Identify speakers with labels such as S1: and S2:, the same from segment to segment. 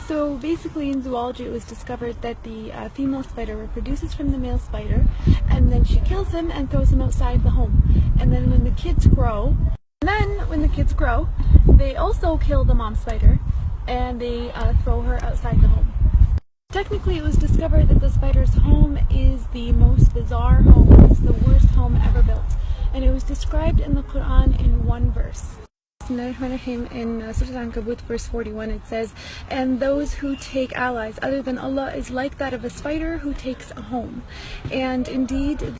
S1: So basically in zoology it was discovered that the female spider reproduces from the male spider, and then she kills him and throws him outside the home. And then when the kids grow, they also kill the mom spider and they throw her outside the home. Technically it was discovered that the spider's home is the most bizarre home. It's the worst home ever built. And it was described in the Quran in one verse. In Surah Al-Ankabut verse 41 it says, "And those who take allies other than Allah is like that of a spider who takes a home. And indeed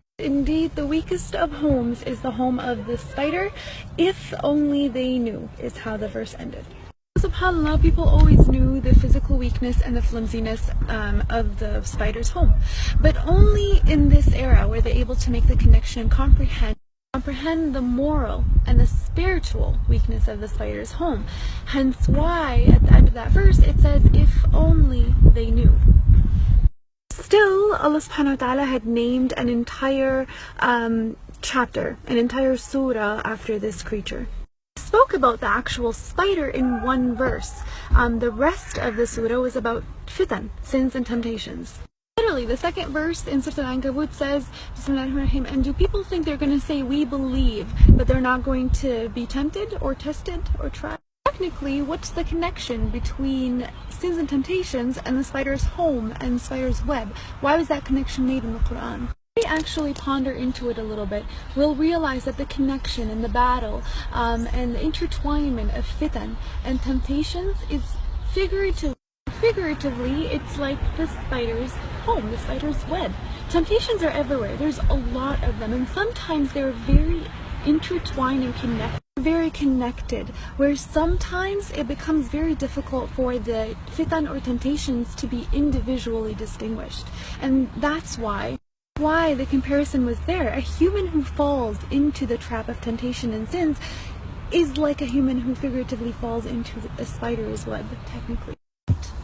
S1: the weakest of homes is the home of the spider, if only they knew," is how the verse ended. SubhanAllah, people always knew the physical weakness and the flimsiness of the spider's home. But only in this era were they able to make the connection and comprehend the moral and the spiritual weakness of the spider's home. Hence why at the end of that verse it says, "If only they knew." Still, Allah subhanahu wa ta'ala had named an entire chapter, an entire surah after this creature. Spoke about the actual spider in one verse. The rest of the surah was about fitan, sins and temptations. Literally, the second verse in Surah Al-Ankabut says, "Bismillahirrahmanirrahim," and do people think they're going to say we believe, but they're not going to be tempted or tested or tried? Technically, what's the connection between sins and temptations and the spider's home and the spider's web? Why was that connection made in the Quran? If we actually ponder into it a little bit, we'll realize that the connection and the battle and the intertwinement of fitan and temptations is figuratively, it's like the spider's home, the spider's web. Temptations are everywhere. There's a lot of them, and sometimes they're very intertwined and connected, where sometimes it becomes very difficult for the fitan or temptations to be individually distinguished. And that's why the comparison was there. A human who falls into the trap of temptation and sins is like a human who figuratively falls into a spider's web, technically.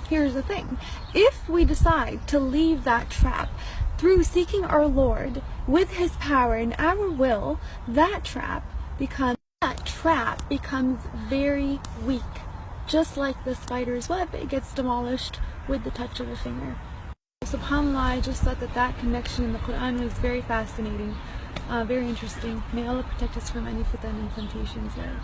S1: Here's the thing. If we decide to leave that trap through seeking our Lord with His power and our will, that trap becomes very weak. Just like the spider's web, it gets demolished with the touch of a finger. SubhanAllah, I just thought that connection in the Quran was very fascinating, very interesting. May Allah protect us from any fitan and temptations there.